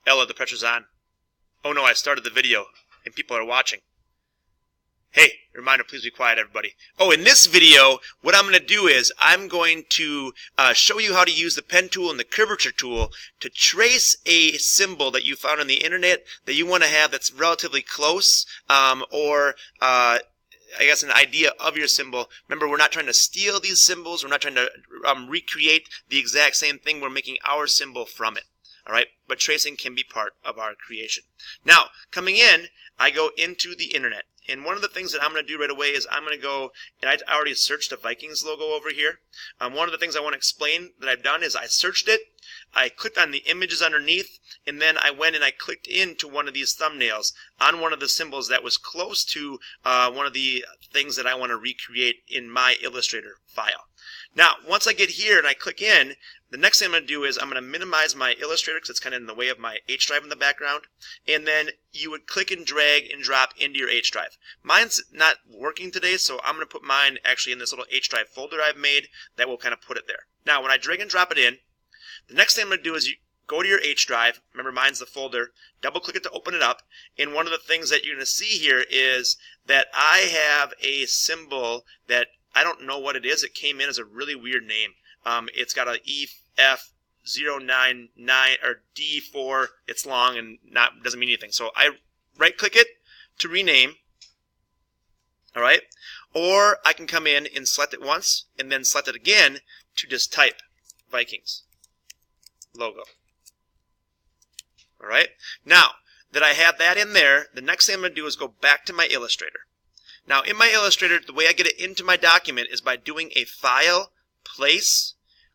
Ella, the pressure's on. Oh no, I started the video and people are watching. Hey, reminder, please be quiet, everybody. Oh, in this video, what I'm going to do is I'm going to show you how to use the pen tool and the curvature tool to trace a symbol that you found on the internet that you want to have that's relatively close, or I guess an idea of your symbol. Remember, we're not trying to steal these symbols. We're not trying to recreate the exact same thing. We're making our symbol from it. All right, but tracing can be part of our creation. Now, coming in, I go into the internet. And one of the things that I'm going to do right away is I'm going to go, and I already searched the Vikings logo over here. One of the things I want to explain that I've done is I searched it, I clicked on the images underneath, and then I went and I clicked into one of these thumbnails on one of the symbols that was close to one of the things that I want to recreate in my Illustrator file. Now, once I get here and I click in, the next thing I'm going to do is I'm going to minimize my Illustrator because it's kind of in the way of my H drive in the background. And then you would click and drag and drop into your H drive. Mine's not working today, so I'm going to put mine actually in this little H drive folder I've made that will kind of put it there. Now, when I drag and drop it in, the next thing I'm going to do is you go to your H drive. Remember, mine's the folder. Double click it to open it up. And one of the things that you're going to see here is that I have a symbol that I don't know what it is. It came in as a really weird name. It's got a EF099 or D4. It's long and doesn't mean anything. So I right click it to rename. All right, or I can come in and select it once and then select it again to just type Vikings logo. All right, now that I have that in there, the next thing I'm going to do is go back to my Illustrator. Now, in my Illustrator, the way I get it into my document is by doing a File, Place.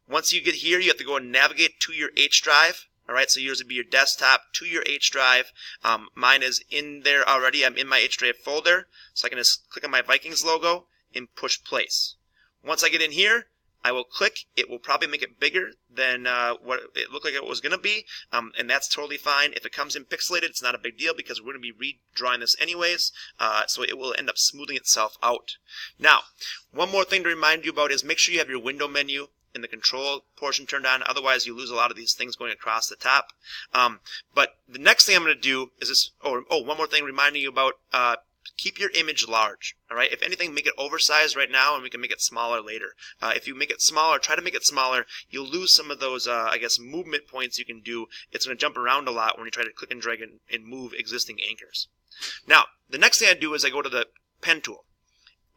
Once you get here, you have to go and navigate to your H drive. All right, so yours would be your desktop to your H drive. Mine is in there already. I'm in my H drive folder, so I can just click on my Vikings logo and push Place. Once I get in here, I will click. It will probably make it bigger than what it looked like it was going to be, and that's totally fine. If it comes in pixelated, it's not a big deal because we're going to be redrawing this anyways, so it will end up smoothing itself out. Now, one more thing to remind you about is make sure you have your window menu and the control portion turned on. Otherwise, you lose a lot of these things going across the top. But the next thing I'm going to do is this. Oh, one more thing reminding you about keep your image large. All right. If anything, make it oversized right now, and we can make it smaller later. If you make it smaller, try to make it smaller, you'll lose some of those, I guess, movement points you can do. It's going to jump around a lot when you try to click and drag and move existing anchors. Now, the next thing I do is I go to the pen tool.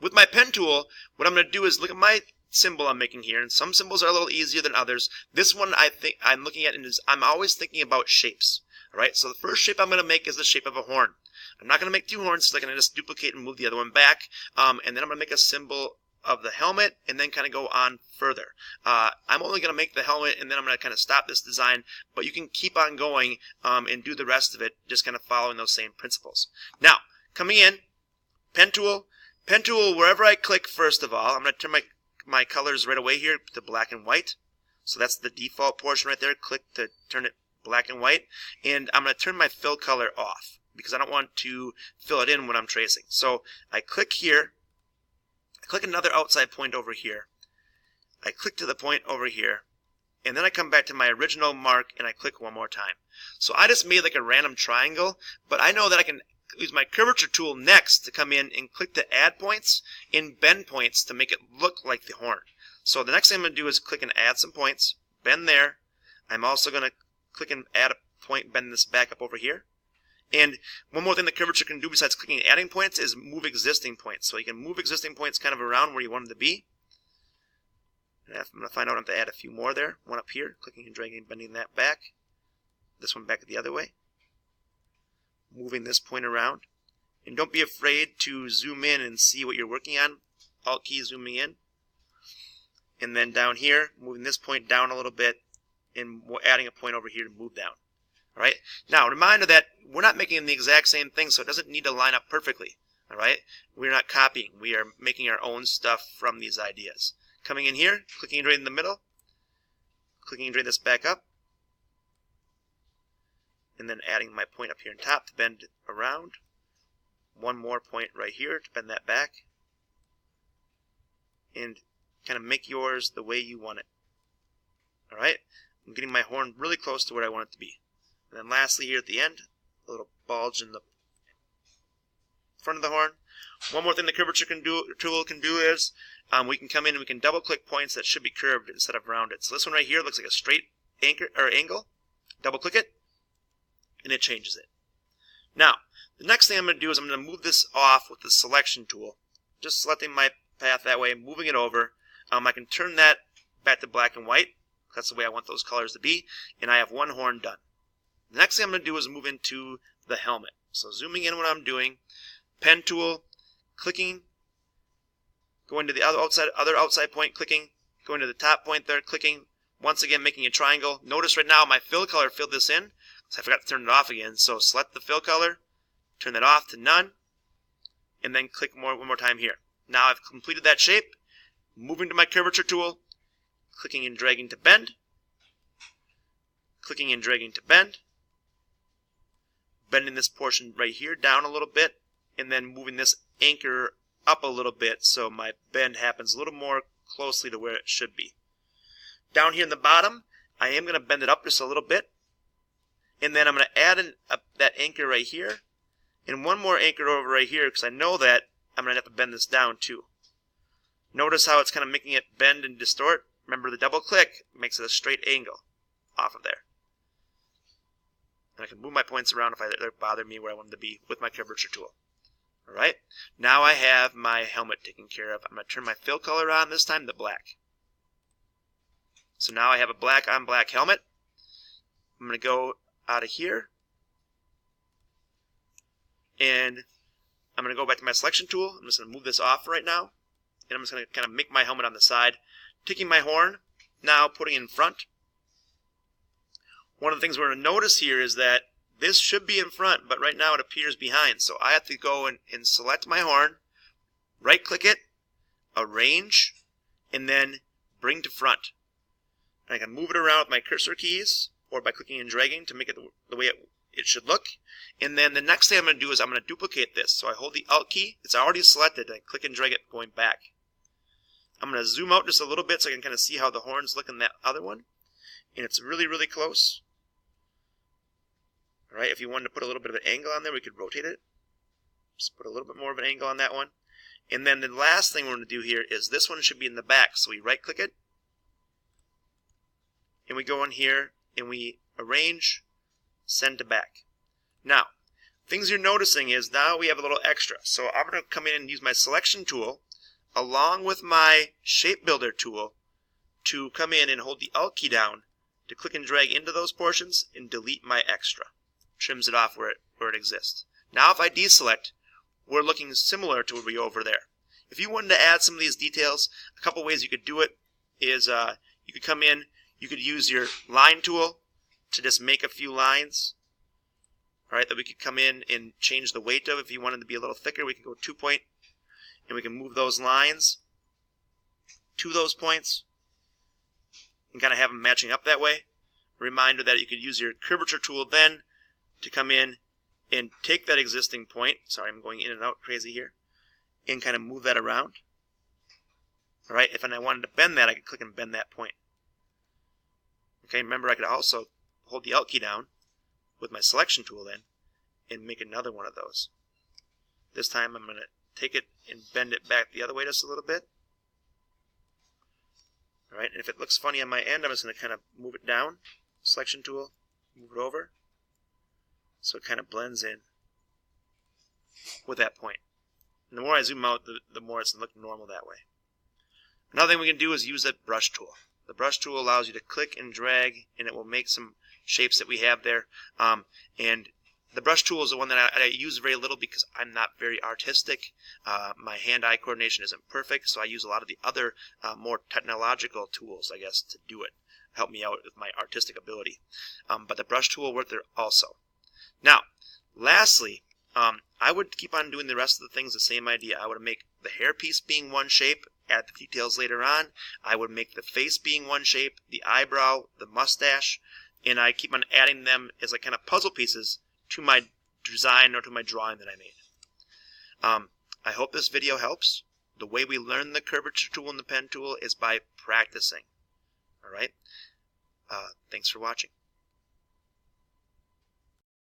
With my pen tool, what I'm going to do is look at my symbol I'm making here, and some symbols are a little easier than others. This one I think I'm looking at is I'm always thinking about shapes. All right. So the first shape I'm going to make is the shape of a horn. I'm not going to make two horns, so I'm going to just duplicate and move the other one back. And then I'm going to make a symbol of the helmet and then kind of go on further. I'm only going to make the helmet and then I'm going to kind of stop this design, but you can keep on going and do the rest of it, just kind of following those same principles. Now, coming in, pen tool, wherever I click, first of all, I'm going to turn my colors right away here to black and white. So that's the default portion right there. Click to turn it black and white. And I'm going to turn my fill color off, because I don't want to fill it in when I'm tracing. So I click here, I click another outside point over here, I click to the point over here, and then I come back to my original mark and I click one more time. So I just made like a random triangle, but I know that I can use my curvature tool next to come in and click to add points and bend points to make it look like the horn. So the next thing I'm going to do is click and add some points, bend there. I'm also going to click and add a point, bend this back up over here. And one more thing the curvature can do besides clicking and adding points is move existing points. So you can move existing points kind of around where you want them to be. And I'm going to find out I have to add a few more there. One up here, clicking and dragging, bending that back. This one back the other way. Moving this point around. And don't be afraid to zoom in and see what you're working on. Alt key zooming in. And then down here, moving this point down a little bit and adding a point over here to move down. All right. Now, a reminder that we're not making the exact same thing, so it doesn't need to line up perfectly. All right. We're not copying. We are making our own stuff from these ideas. Coming in here, clicking right in the middle, clicking and drag this back up, and then adding my point up here on top to bend it around. One more point right here to bend that back, and kind of make yours the way you want it. All right. I'm getting my horn really close to where I want it to be. And then lastly here at the end, a little bulge in the front of the horn. One more thing the curvature tool can do is we can come in and we can double click points that should be curved instead of rounded. So this one right here looks like a straight angle. Double click it and it changes it. Now the next thing I'm going to do is I'm going to move this off with the selection tool. Just selecting my path that way, moving it over. I can turn that back to black and white. That's the way I want those colors to be. And I have one horn done. The next thing I'm going to do is move into the helmet. So zooming in what I'm doing, pen tool, clicking, going to the other outside point, clicking, going to the top point there, clicking, once again making a triangle. Notice right now my fill color filled this in, because I forgot to turn it off again. So select the fill color, turn that off to none, and then click one more time here. Now I've completed that shape. Moving to my curvature tool, clicking and dragging to bend, clicking and dragging to bend, bending this portion right here down a little bit, and then moving this anchor up a little bit so my bend happens a little more closely to where it should be. Down here in the bottom, I am going to bend it up just a little bit, and then I'm going to add that anchor right here, and one more anchor over right here because I know that I'm going to have to bend this down too. Notice how it's kind of making it bend and distort. Remember, the double click makes it a straight angle off of there. And I can move my points around if they bother me where I want them to be with my curvature tool. Alright, now I have my helmet taken care of. I'm going to turn my fill color on, this time to black. So now I have a black on black helmet. I'm going to go out of here. And I'm going to go back to my selection tool. I'm just going to move this off right now. And I'm just going to kind of make my helmet on the side. Taking my horn, now putting in front. One of the things we're going to notice here is that this should be in front, but right now it appears behind. So I have to go and select my horn, right click it, arrange, and then bring to front. And I can move it around with my cursor keys or by clicking and dragging to make it the way it should look. And then the next thing I'm going to do is I'm going to duplicate this. So I hold the Alt key, it's already selected, and I click and drag it going back. I'm going to zoom out just a little bit so I can kind of see how the horns look in that other one. And it's really, really close. Alright, if you wanted to put a little bit of an angle on there, we could rotate it. Just put a little bit more of an angle on that one. And then the last thing we're going to do here is this one should be in the back. So we right click it. And we go in here and we arrange, send to back. Now, things you're noticing is now we have a little extra. So I'm going to come in and use my selection tool along with my shape builder tool to come in and hold the Alt key down to click and drag into those portions and delete my extra. Trims it off where it exists. Now if I deselect, we're looking similar to what we over there. If you wanted to add some of these details, a couple ways you could do it is you could come in, you could use your line tool to just make a few lines. Alright, that we could come in and change the weight of. If you wanted to be a little thicker, we could go 2 point and we can move those lines to those points and kind of have them matching up that way. A reminder that you could use your curvature tool then to come in and take that existing point. Sorry, I'm going in and out crazy here. And kind of move that around. Alright, if I wanted to bend that, I could click and bend that point. Okay, remember I could also hold the Alt key down with my selection tool then and make another one of those. This time I'm going to take it and bend it back the other way just a little bit. Alright, and if it looks funny on my end, I'm just going to kind of move it down. Selection tool, move it over. So it kind of blends in with that point. And the more I zoom out, the more it's going to look normal that way. Another thing we can do is use that brush tool. The brush tool allows you to click and drag, and it will make some shapes that we have there. And the brush tool is the one that I use very little because I'm not very artistic. My hand-eye coordination isn't perfect, so I use a lot of the other more technological tools, I guess, to do it. Help me out with my artistic ability. But the brush tool worked there also. Now, lastly, I would keep on doing the rest of the things the same idea. I would make the hairpiece being one shape, add the details later on. I would make the face being one shape, the eyebrow, the mustache, and I keep on adding them as like kind of puzzle pieces to my design or to my drawing that I made. I hope this video helps. The way we learn the curvature tool and the pen tool is by practicing. Alright? Thanks for watching.